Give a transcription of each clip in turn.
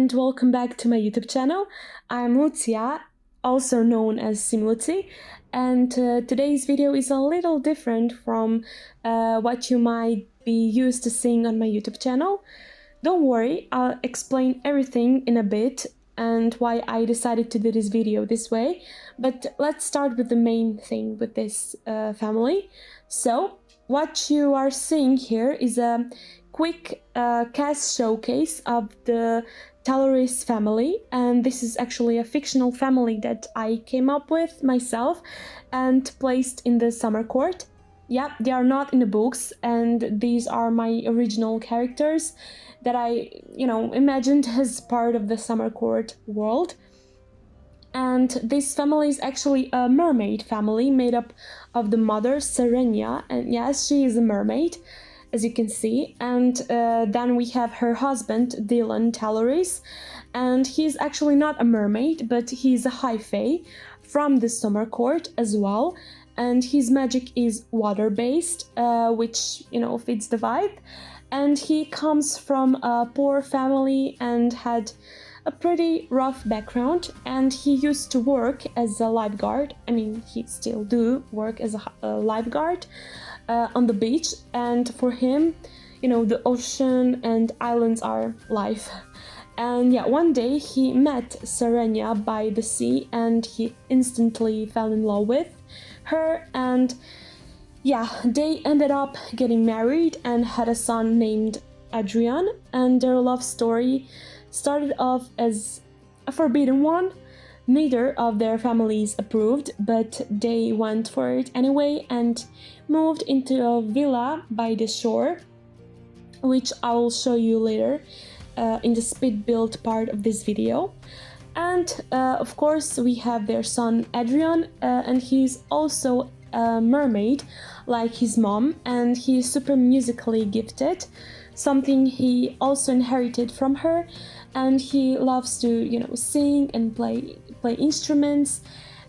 and welcome back to my YouTube channel. I'm Lucia, also known as Simluci, and today's video is a little different from what you might be used to seeing on my YouTube channel. Don't worry, I'll explain everything in a bit and why I decided to do this video this way, but let's start with the main thing with this family. So, what you are seeing here is a quick CAS showcase of the Taleris family, and this is actually a fictional family that I came up with myself and placed in the summer court. Yeah, they are not in the books, and these are my original characters that I, imagined as part of the summer court world. And this family is actually a mermaid family made up of the mother Serenya, and yes, she is a mermaid, as you can see, and then we have her husband Taloris, and he's actually not a mermaid, but he's a High-Fae from the summer court as well, and his magic is water-based, which fits the vibe, and he comes from a poor family and had a pretty rough background, and he used to work as a lifeguard. I mean, he still do work as a lifeguard on the beach, and for him, the ocean and islands are life. And yeah, one day he met Serenya by the sea, and he instantly fell in love with her, and yeah, they ended up getting married and had a son named Adrian, and their love story started off as a forbidden one. Neither of their families approved, but they went for it anyway and moved into a villa by the shore, which I will show you later in the speed build part of this video. And of course we have their son Adrian, and he's also a mermaid like his mom, and he's super musically gifted, something he also inherited from her, and he loves to sing and play instruments,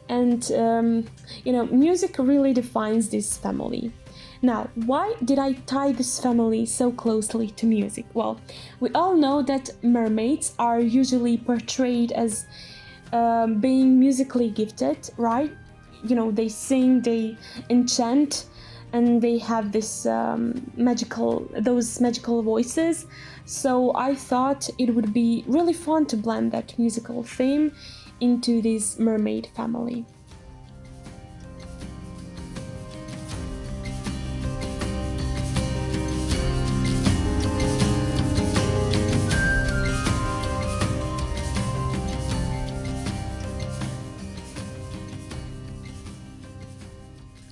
and music really defines this family. Now, why did I tie this family so closely to music? Well, we all know that mermaids are usually portrayed as being musically gifted, right? They sing, they enchant, and they have this magical voices. So I thought it would be really fun to blend that musical theme into this mermaid family.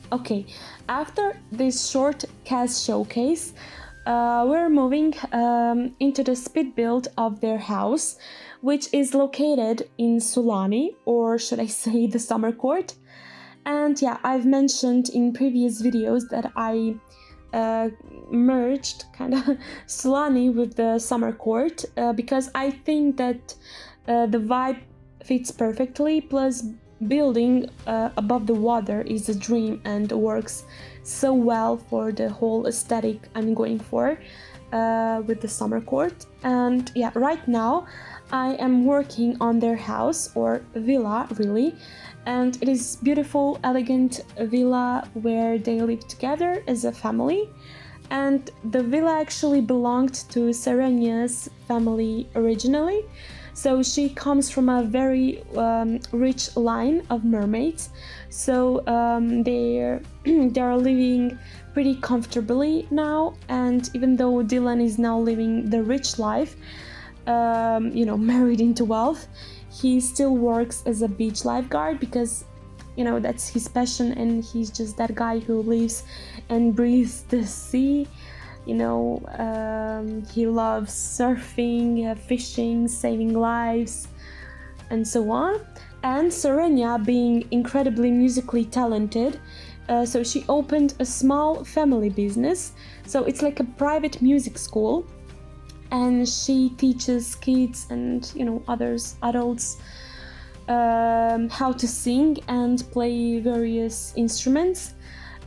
Okay, after this short CAS showcase, we're moving into the speed build of their house, which is located in Sulani, or should I say the summer court. And yeah, I've mentioned in previous videos that I merged kind of Sulani with the summer court because I think that the vibe fits perfectly, plus building above the water is a dream and works so well for the whole aesthetic I'm going for with the summer court. And yeah, right now I am working on their house, or villa really, and it is beautiful, elegant villa where they live together as a family. And the villa actually belonged to Serenya's family originally, so she comes from a very rich line of mermaids. So they're living pretty comfortably now, and even though Dylan is now living the rich life, married into wealth, he still works as a beach lifeguard because that's his passion, and he's just that guy who lives and breathes the sea. He loves surfing, fishing, saving lives, and so on. And Serenya being incredibly musically talented, so she opened a small family business, so it's like a private music school, and she teaches kids and adults how to sing and play various instruments.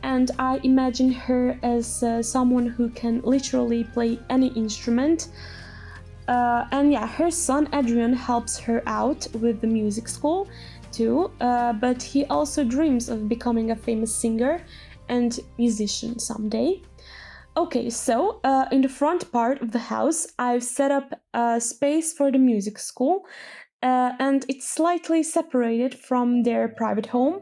And I imagine her as someone who can literally play any instrument, And yeah, her son Adrian helps her out with the music school too, but he also dreams of becoming a famous singer and musician someday. Okay, so in the front part of the house, I've set up a space for the music school, and it's slightly separated from their private home.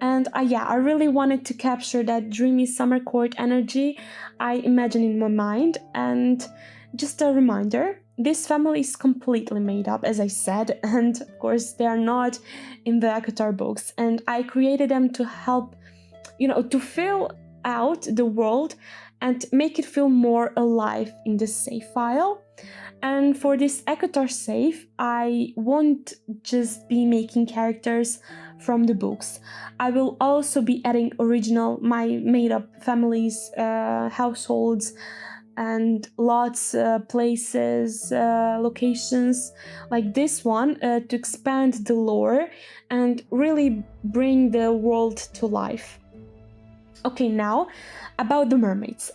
And yeah, I really wanted to capture that dreamy summer court energy I imagine in my mind. And just a reminder, this family is completely made up, as I said, and of course they are not in the ACOTAR books. And I created them to help, to fill out the world and make it feel more alive in the save file. And for this ACOTAR save, I won't just be making characters from the books. I will also be adding original, my made-up families, households, and lots, places, locations like this one to expand the lore and really bring the world to life. Okay, now about the mermaids.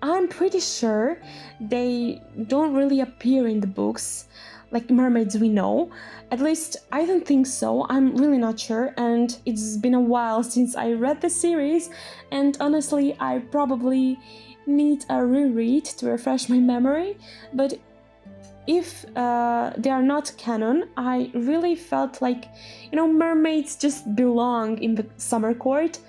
I'm pretty sure they don't really appear in the books like mermaids we know. At least I don't think so. I'm really not sure, and it's been a while since I read the series, and honestly I probably need a reread to refresh my memory. But if they are not canon, I really felt like, mermaids just belong in the summer court.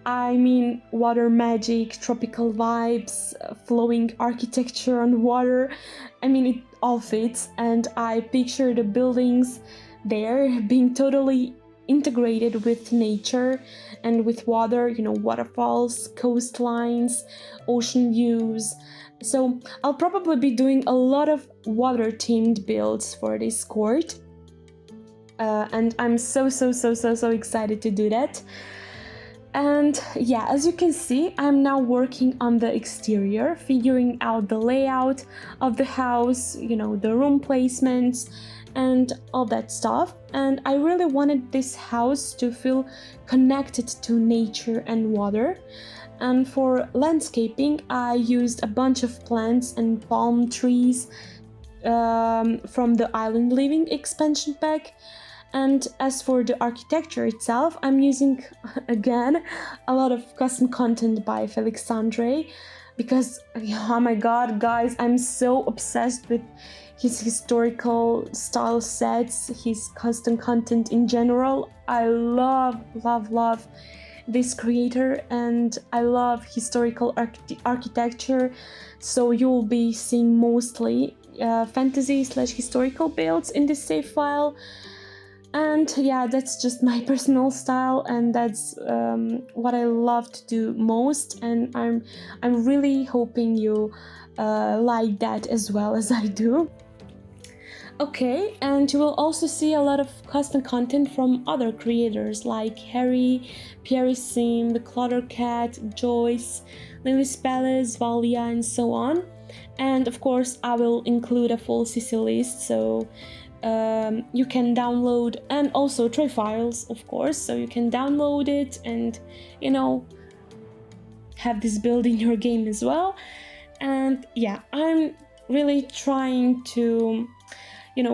I mean, water magic, tropical vibes, flowing architecture on water. I mean, it all fits, and I picture the buildings there being totally integrated with nature and with water, waterfalls, coastlines, ocean views. So I'll probably be doing a lot of water-themed builds for this court. And I'm so excited to do that. And yeah, as you can see, I'm now working on the exterior, figuring out the layout of the house, the room placements and all that stuff. And I really wanted this house to feel connected to nature and water. And for landscaping, I used a bunch of plants and palm trees from the Island Living expansion pack. And as for the architecture itself, I'm using, again, a lot of custom content by Felix Andre, because, oh my god, guys, I'm so obsessed with his historical style sets, his custom content in general. I love this creator, and I love historical architecture, so you'll be seeing mostly fantasy/historical builds in this save file. And yeah, that's just my personal style, and that's what I love to do most, and I'm really hoping you like that as well as I do. Okay, and you will also see a lot of custom content from other creators like Harry, Pierre Sim, the Clutter Cat, Joyce, Lily's Palace, Valia, and so on. And of course, I will include a full CC list, so you can download, and also tray files, of course, so you can download it and have this build in your game as well. And yeah, I'm really trying to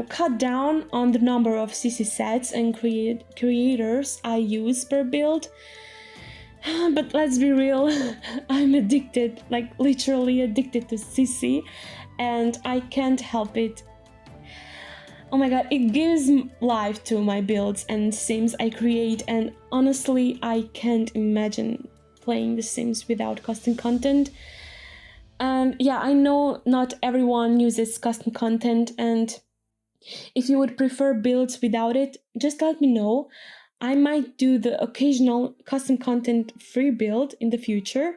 cut down on the number of CC sets and creators I use per build. But let's be real, I'm addicted, like literally addicted to CC, and I can't help it. Oh my god, it gives life to my builds and sims I create, and honestly, I can't imagine playing The Sims without custom content. And yeah, I know not everyone uses custom content, and if you would prefer builds without it, just let me know. I might do the occasional custom content free build in the future.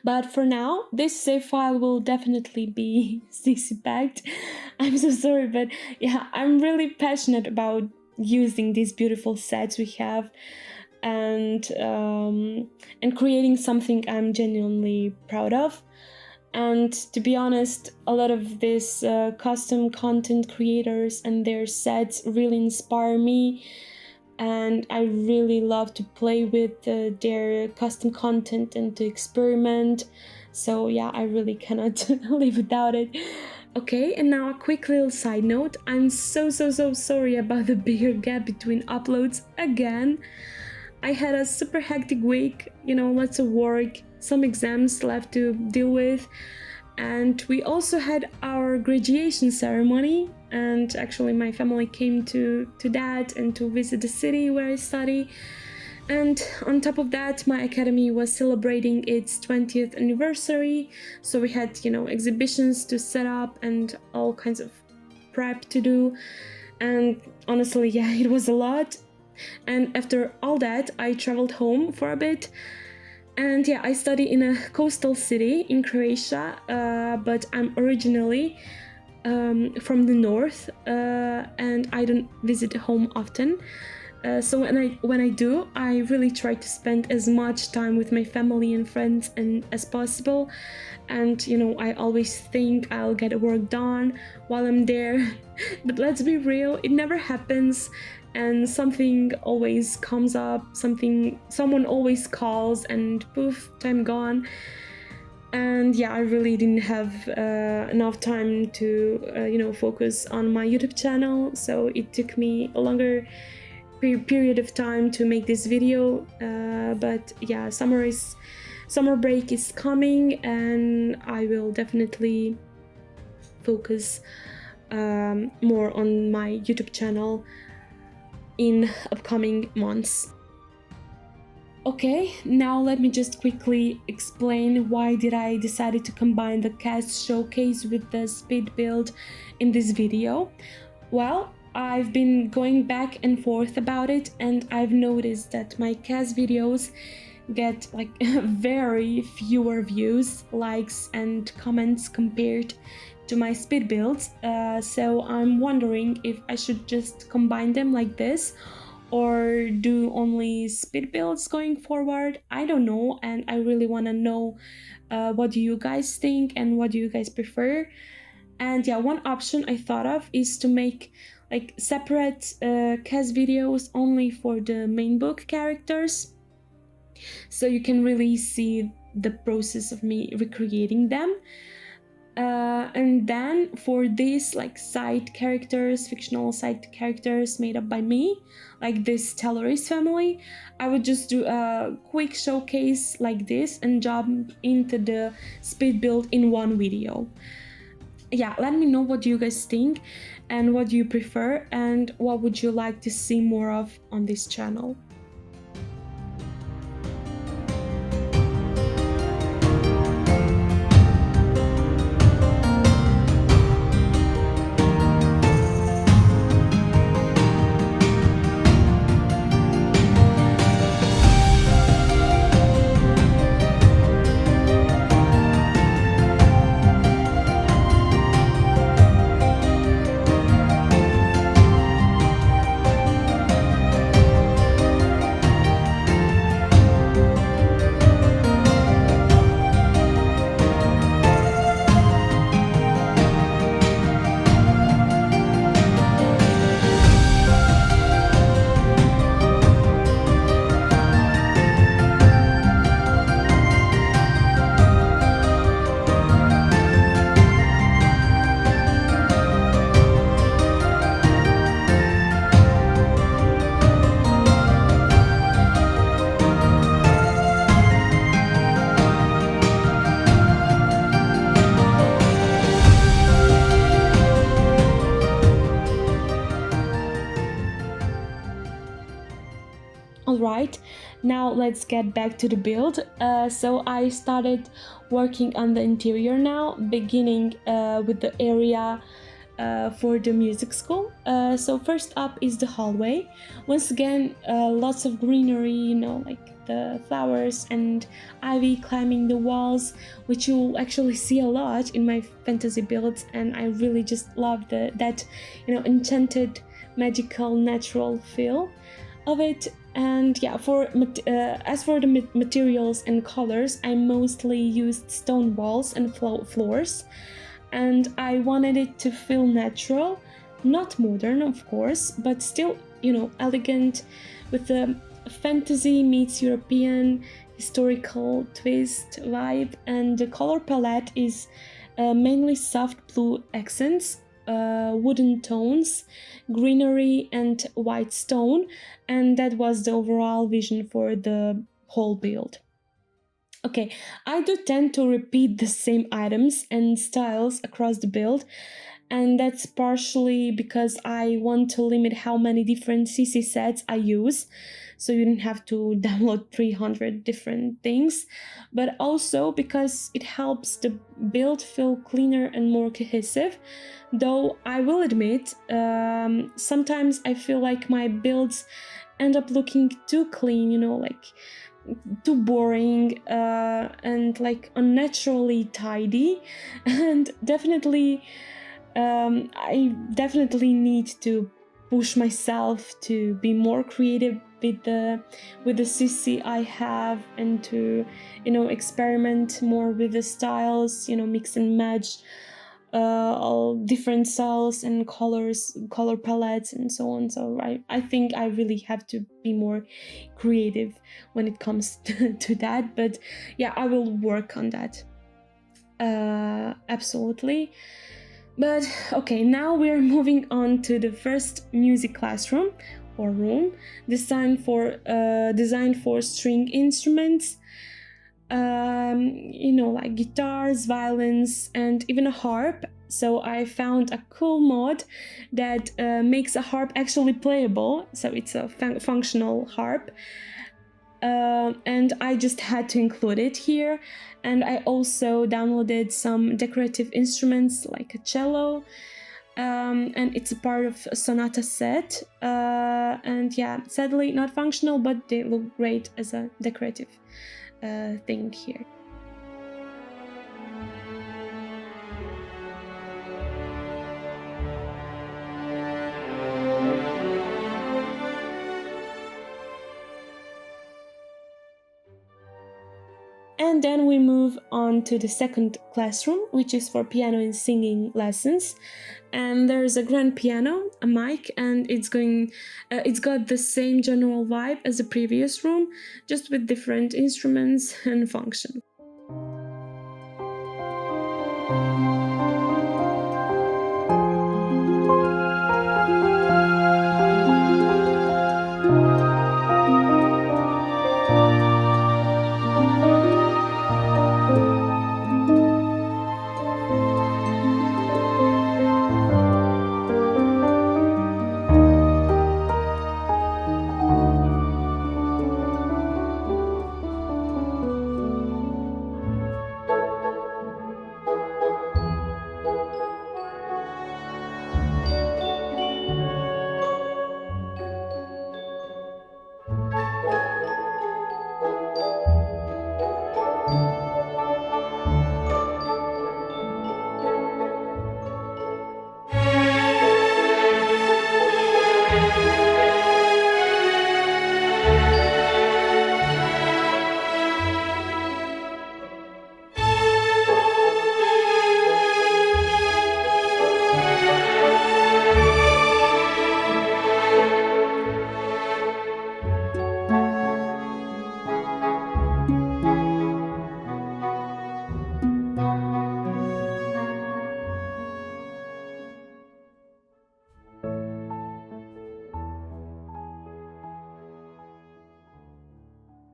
But for now, this save file will definitely be CC packed. I'm so sorry, but yeah, I'm really passionate about using these beautiful sets we have, and creating something I'm genuinely proud of. And to be honest, a lot of these custom content creators and their sets really inspire me, and I really love to play with their custom content and to experiment. So yeah, I really cannot live without it. Okay, and now a quick little side note. I'm so sorry about the bigger gap between uploads again. I had a super hectic week, lots of work, some exams left to deal with, and we also had our graduation ceremony, and actually my family came to that and to visit the city where I study. And on top of that, my academy was celebrating its 20th anniversary, so we had, exhibitions to set up and all kinds of prep to do. And honestly, yeah, it was a lot. And after all that, I traveled home for a bit. And yeah, I study in a coastal city in Croatia, but I'm originally from the north, and I don't visit home often. So when I do, I really try to spend as much time with my family and friends as possible. And I always think I'll get work done while I'm there. But let's be real, it never happens, and something always comes up, someone always calls, and poof, time gone. And yeah, I really didn't have enough time to focus on my YouTube channel, so it took me a longer period of time to make this video, but yeah, summer break is coming, and I will definitely focus more on my YouTube channel in upcoming months. Okay, now let me just quickly explain why did I decided to combine the CAS showcase with the speed build in this video. Well, I've been going back and forth about it, and I've noticed that my CAS videos get like very fewer views, likes and comments compared to my speed builds, so I'm wondering if I should just combine them like this or do only speed builds going forward. I don't know, and I really want to know what do you guys think and what do you guys prefer. And yeah, one option I thought of is to make like separate CAS videos only for the main book characters, so you can really see the process of me recreating them. And then for these like side characters, fictional side characters made up by me, like this Taleris family, I would just do a quick showcase like this and jump into the speed build in one video. Yeah, let me know what you guys think and what you prefer and what would you like to see more of on this channel. Alright, now let's get back to the build. So I started working on the interior now, beginning with the area for the music school. So first up is the hallway. Once again, lots of greenery, like the flowers and ivy climbing the walls, which you'll actually see a lot in my fantasy builds, and I really just love that enchanted, magical, natural feel of it. And yeah, as for the materials and colors, I mostly used stone walls and floors, and I wanted it to feel natural, not modern of course, but still elegant, with a fantasy meets European historical twist vibe. And the color palette is mainly soft blue accents, wooden tones, greenery, and white stone, and that was the overall vision for the whole build. Okay, I do tend to repeat the same items and styles across the build, and that's partially because I want to limit how many different CC sets I use, so you don't have to download 300 different things, but also because it helps the build feel cleaner and more cohesive. Though I will admit, sometimes I feel like my builds end up looking too clean, like too boring and like unnaturally tidy, and definitely I definitely need to push myself to be more creative with the CC I have, and to experiment more with the styles, mix and match all different styles and color palettes and so on. So I think I really have to be more creative when it comes to that, but yeah, I will work on that, absolutely. But okay, now we're moving on to the first music classroom or room designed for string instruments, like guitars, violins, and even a harp. So I found a cool mod that makes a harp actually playable, so it's a functional harp, and I just had to include it here. And I also downloaded some decorative instruments like a cello, and it's a part of a sonata set, and yeah, sadly not functional, but they look great as a decorative thing here. And then we move on to the second classroom, which is for piano and singing lessons. And there's a grand piano, a mic, and it's got the same general vibe as the previous room, just with different instruments and function.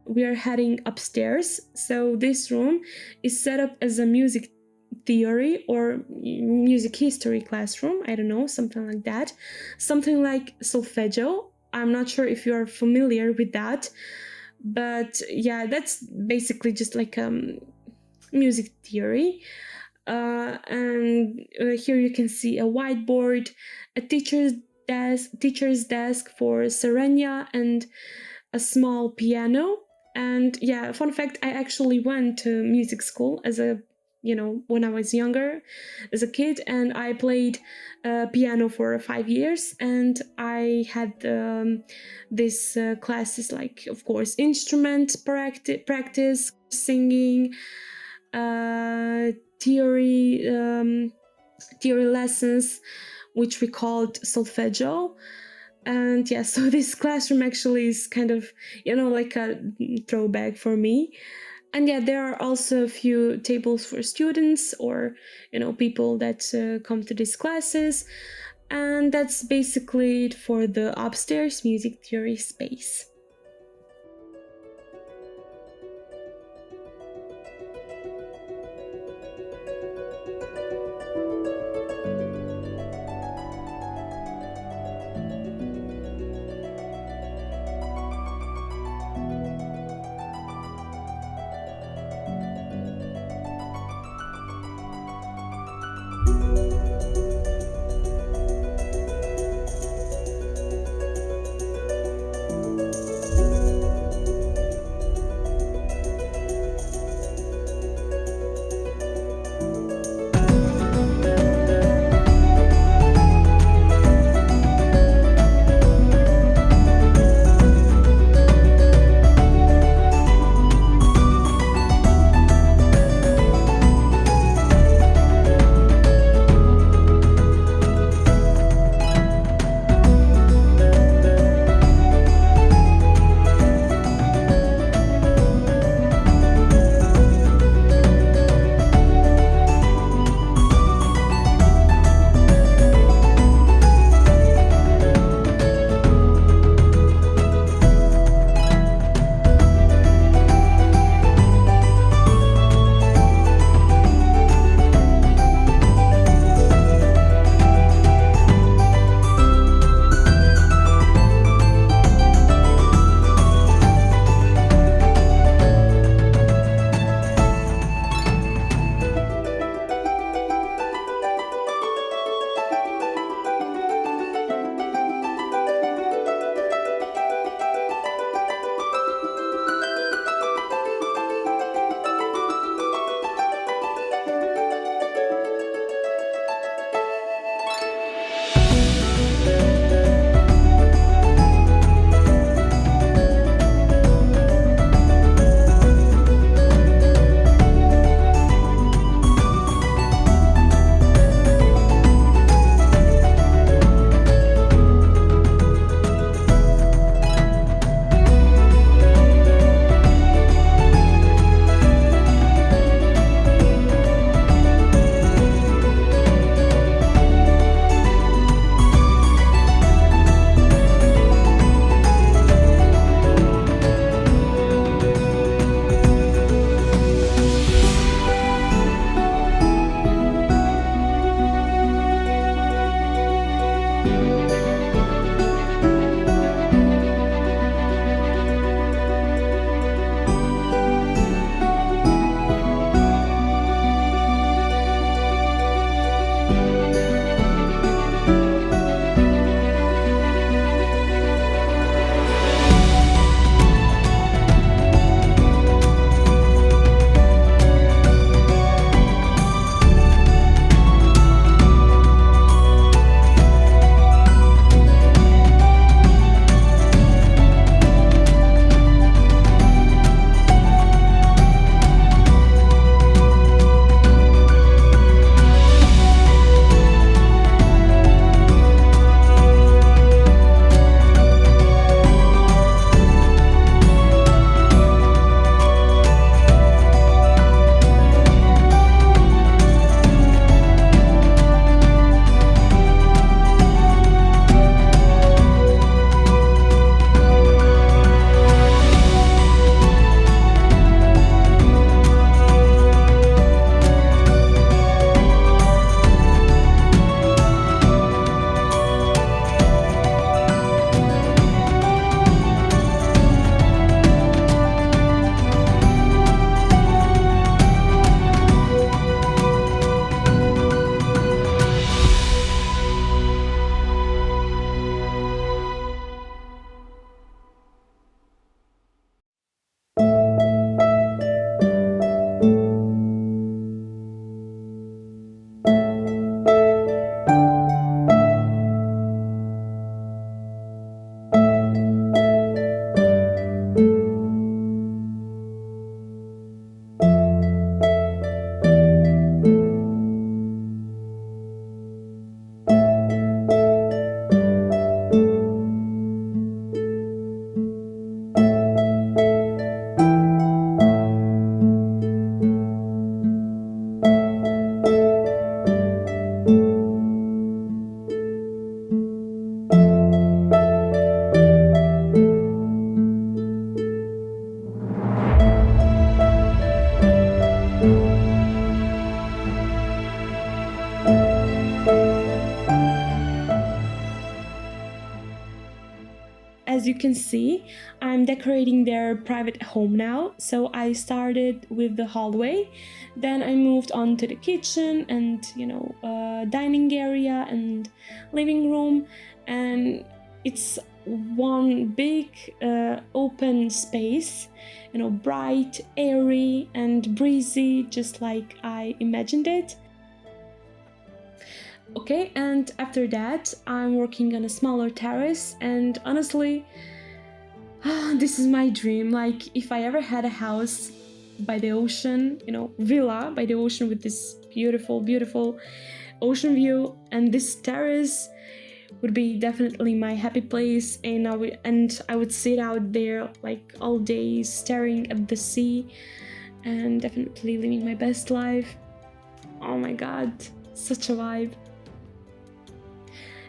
We are heading upstairs. So this room is set up as a music theory or music history classroom. I don't know, something like that. Something like solfeggio. I'm not sure if you're familiar with that, but yeah, that's basically just like music theory. And here you can see a whiteboard, a teacher's desk for Serenya, and a small piano. And yeah, fun fact, I actually went to music school as when I was younger, as a kid, and I played piano for 5 years, and I had these classes, like, of course, instrument practice, singing, theory lessons, which we called solfeggio. And yeah, so this classroom actually is kind of, like a throwback for me. And yeah, there are also a few tables for students or, people that come to these classes. And that's basically it for the upstairs music theory space. as you can see, I'm decorating their private home now. So I started with the hallway, then I moved on to the kitchen and, dining area and living room, and it's one big open space, bright, airy and breezy, just like I imagined it. Okay, and after that I'm working on a smaller terrace, and honestly, this is my dream. Like, if I ever had a house by the ocean, villa by the ocean with this beautiful ocean view, and this terrace would be definitely my happy place, and I would sit out there like all day staring at the sea and definitely living my best life. Oh my god, such a vibe.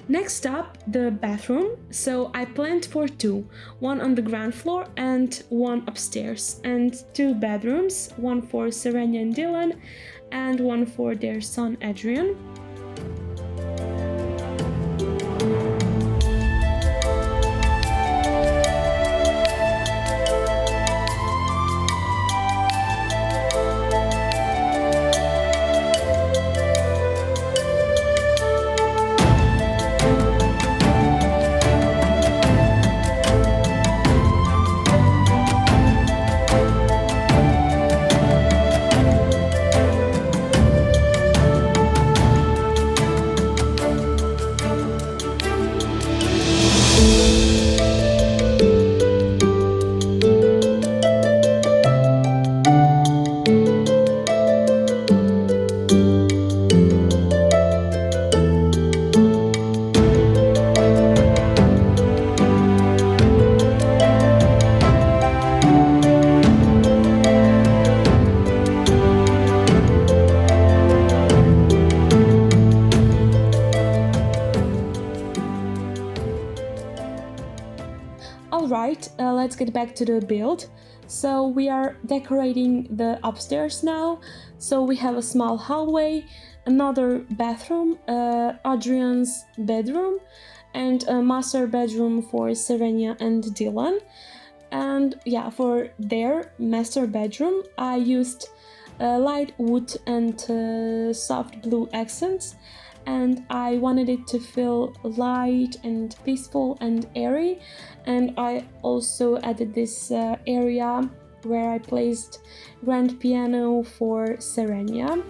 Next up, the bathroom. So I planned for two, one on the ground floor and one upstairs, and two bedrooms, one for Serenya and Dylan and one for their son Adrian. Alright, let's get back to the build. So we are decorating the upstairs now. So we have a small hallway, another bathroom, Adrian's bedroom, and a master bedroom for Serenya and Dylan. And yeah, for their master bedroom, I used light wood and soft blue accents, and I wanted it to feel light and peaceful and airy. And I also added this area where I placed grand piano for Serenya.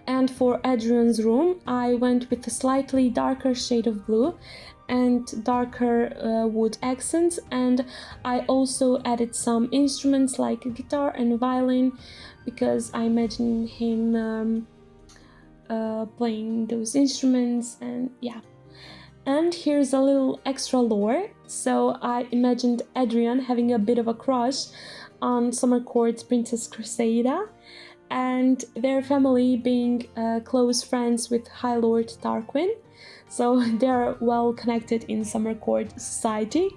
And for Adrian's room, I went with a slightly darker shade of blue and darker wood accents, and I also added some instruments like a guitar and violin because I imagine him playing those instruments, and yeah. And here's a little extra lore. So I imagined Adrian having a bit of a crush on Summer Court's Princess Cressida, and their family being close friends with High Lord Tarquin, so they're well connected in Summer Court society.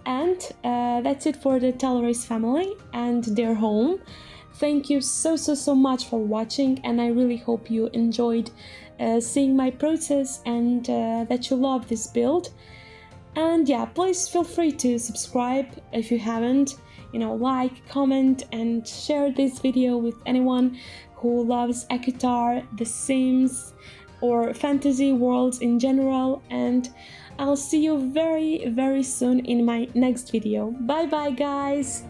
And that's it for the Taloris family and their home. Thank you so much for watching, and I really hope you enjoyed seeing my process and that you love this build. And yeah, please feel free to subscribe if you haven't. Like, comment and share this video with anyone who loves ACOTAR, The Sims, or fantasy worlds in general. And I'll see you very soon in my next video. Bye bye guys!